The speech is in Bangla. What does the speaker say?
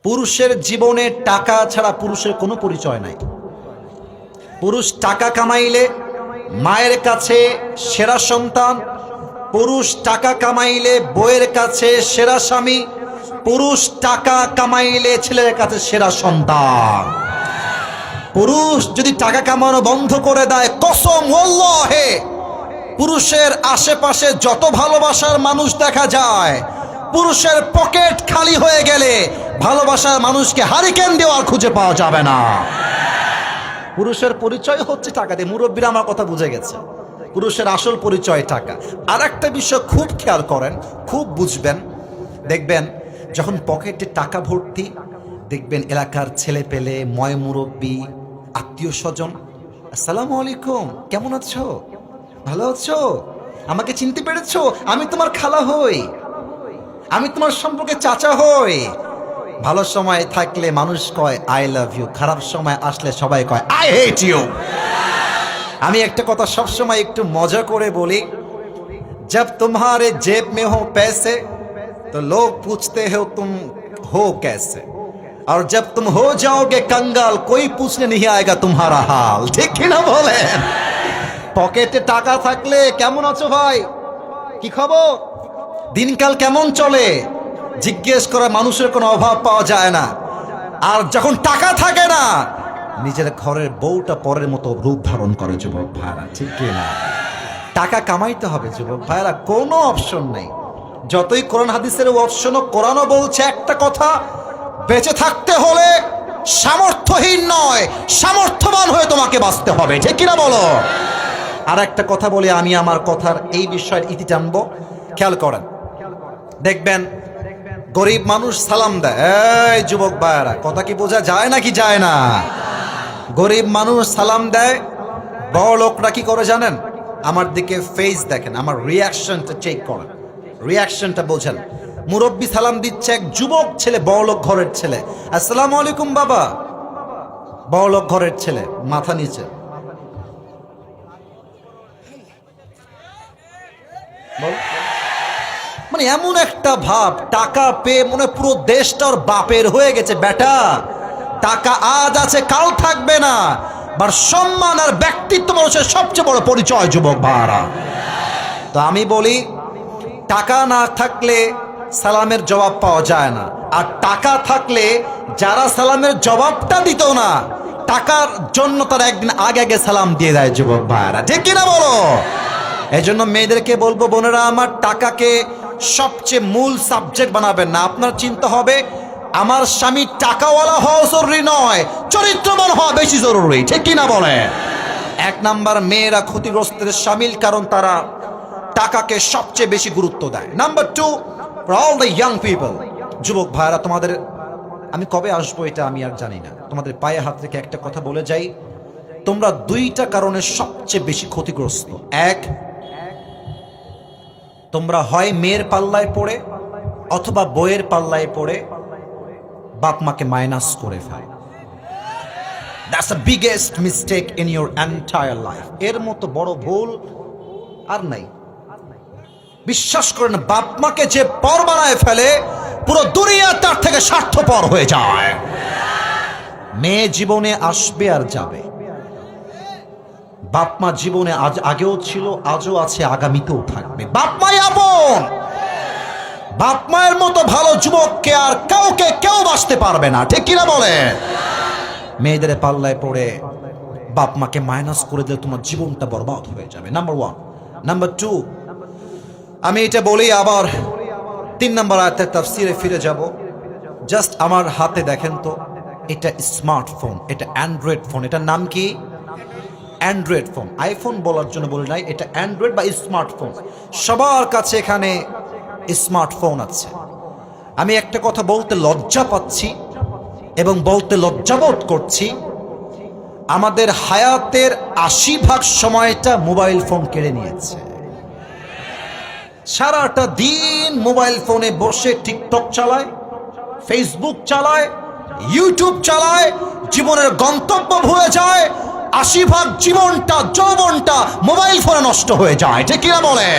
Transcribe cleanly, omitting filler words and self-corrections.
পুরুষের জীবনে টাকা ছাড়া পুরুষের কোনো পরিচয় নাই। পুরুষ টাকা কামাইলে মায়ের কাছে সেরা সন্তান, পুরুষ টাকা কামাইলে বউয়ের কাছে সেরা স্বামী, পুরুষ টাকা কামাইলে ছেলের কাছে সেরা সন্তান। পুরুষ যদি টাকা কামানো বন্ধ করে দেয়, কসম ওয়াল্লাহে, পুরুষের আশেপাশে যত ভালোবাসার মানুষ দেখা যায়, পুরুষের পকেট খালি হয়ে গেলে ভালোবাসার মানুষকে হারিকেন দেওয়ার খুঁজে পাওয়া যাবে না। পুরুষের পরিচয় হচ্ছে টাকা দিয়ে। মুরব্বীরা আমার কথা বুঝে গেছে, পুরুষের আসল পরিচয় টাকা। আর একটা বিষয় খুব খেয়াল করেন, খুব বুঝবেন, দেখবেন যখন পকেটে টাকা ভর্তি, দেখবেন এলাকার ছেলে পেলে, ময় মুরব্বী, আত্মীয় স্বজন, আসসালামু আলাইকুম, কেমন আছো, ভালো আছো, আমাকে চিনতে পেরেছো, আমি তোমার খালা হই, আমি তোমার সম্পর্কে চাচা হই। ভালো সময় থাকলে মানুষ কয় আই লাভ ইউ, খারাপ সময় আসলে সবাই কয় আই হেট ইউ। আমি একটা কথা সবসময় একটু মজা করে বলি, जब तुम्हारे जेब में हो पैसे तो लोग पूछते हो तुम हो कैसे, और जब तुम हो जाओगे कंगाल कोई पूछने नहीं आएगा तुम्हारा हाल। ঠিক কি না বলেন? পকেটে টাকা থাকলে কেমন আছো ভাই, কি খবর, দিনকাল কেমন চলে, জিজ্ঞেস করা মানুষের কোনো অভাব পাওয়া যায় না। আর যখন টাকা থাকে না, নিজের ঘরের বউটা পরের মতো রূপ ধারণ করে যুবক ভাইরা। ঠিক কি না? টাকা কামাইতে হবে যুবক ভাইরা, কোনো অপশন নেই। যতই কোরআন হাদিসের অপশনও, কোরআনও বলছে একটা কথা, বেঁচে থাকতে হলে সামর্থ্যহীন নয়, সামর্থ্যবান হয়ে তোমাকে বাঁচতে হবে। ঠিক কিনা বলো? আর একটা কথা বলি, আমি আমার কথার এই বিষয়ের ইতি টানবো, খেয়াল করেন। দেখবেন গরিব মানুষ সালাম দেয়, এই যুবক ভাইরা, কথা কি বোঝা যায় নাকি যায় না? গরিব মানুষ সালাম দেয়, বড় লোকরা কি করে জানেন? আমার দিকে ফেস দেখেন, আমার রিয়াকশনটা চেক করেন, রিয়াকশনটা বোঝেন। মুরব্বী সালাম দিচ্ছে, এক যুবক ছেলে, বড়লোক ঘরের ছেলে, আসসালামু আলাইকুম বাবা, বড়লোক ঘরের ছেলে মাথা নিচে, মানে এমন একটা ভাব, টাকা পেয়ে মনে পুরো দেশটার বাপের হয়ে গেছে। বেটা, টাকা আজ আছে কাল থাকবে না, আর সম্মান আর ব্যক্তিত্ব মানুষের সবচেয়ে বড় পরিচয় যুবক ভাইরা। তো আমি বলি, টাকা না থাকলে সালামের জবাব পাওয়া যায় না, আর টাকা থাকলে যারা সালামের জবাবটা দিত না, টাকার জন্য তারা একদিন আগে আগে সালাম দিয়ে দেয় যুবক ভাইরা। ঠিক কিনা বলো? এই জন্য মেয়েদেরকে বলবো, বোনেরা আমার, টাকাকে সবচেয়ে মূল সাবজেক্ট বানাবেন না। আপনার চিন্তা হবে আমার স্বামী টাকাওয়ালা হওয়া জরুরি নয়, চরিত্রবান হওয়া বেশি জরুরি। ঠিক কিনা বলে? এক নাম্বার, মেয়েরা ক্ষতিগ্রস্তের শামিল, কারণ তারা টাকাকে সবচেয়ে বেশি গুরুত্ব দেয়। Number two, for all the young people, যুবক ভাইরা, তোমাদের আমি কবে আসবো এটা আমি আর জানি না, তোমাদের পায়ে হাত রেখে একটা কথা বলে যাই, তোমরা দুইটা কারণে সবচেয়ে বেশি ক্ষতিগ্রস্ত। এক, তোমরা হয় মেয়ের পাল্লায় পড়ে অথবা বইয়ের পাল্লায় পড়ে বাপ মাকে মাইনাস করে ফেলো। That's the biggest mistake in your entire life. এর মতো বড় ভুল আর নাই। বিশ্বাস করেন, বাপ মাকে যে পর বানায় ফেলে, পুরো দুনিয়া তার থেকে স্বার্থপর হয়ে যায়। মেয়ে জীবনে আসবে আর যাবে, বাপ মা জীবনে আজ আগেও ছিল, আজও আছে, আগামীতেও থাকবে। বাপ মাই আপন, বাপ মায়ের মতো ভালো যুবককে আর কাউকে কেউ বাঁচতে পারবে না। ঠিক কিনা বলে? মেয়েদের পাল্লায় পড়ে বাপ মাকে মাইনাস করে দিলে তোমার জীবনটা বরবাদ হয়ে যাবে। Number one. নাম্বার টু, আমি এটা বলি আবার 3 নম্বর আয়াতের তাফসিরে ফিরে যাব। জাস্ট আমার হাতে দেখেন তো, এটা স্মার্টফোন, এটা অ্যান্ড্রয়েড ফোন। এটার নাম কি? Android phone. আইফোন বলার জন্য বলি নাই, এটা অ্যান্ড্রয়েড বা স্মার্টফোন। সবার কাছে এখানে স্মার্টফোন আছে। আমি একটা কথা বলতে লজ্জা পাচ্ছি এবং বলতে লজ্জাবোধ করছি, আমাদের হায়াতের 80% সময়টা মোবাইল ফোন কেড়ে নিয়েছে। সারাটা দিন মোবাইল ফোনে বসে টিকটক চালায়, ফেসবুক চালায়, ইউটিউব চালায়, জীবনের গন্তব্য ভুলে যায়। 80% জীবনটা, যৌবনটা মোবাইল ফোনে নষ্ট হয়ে যায়। ঠিক কিনা বলে?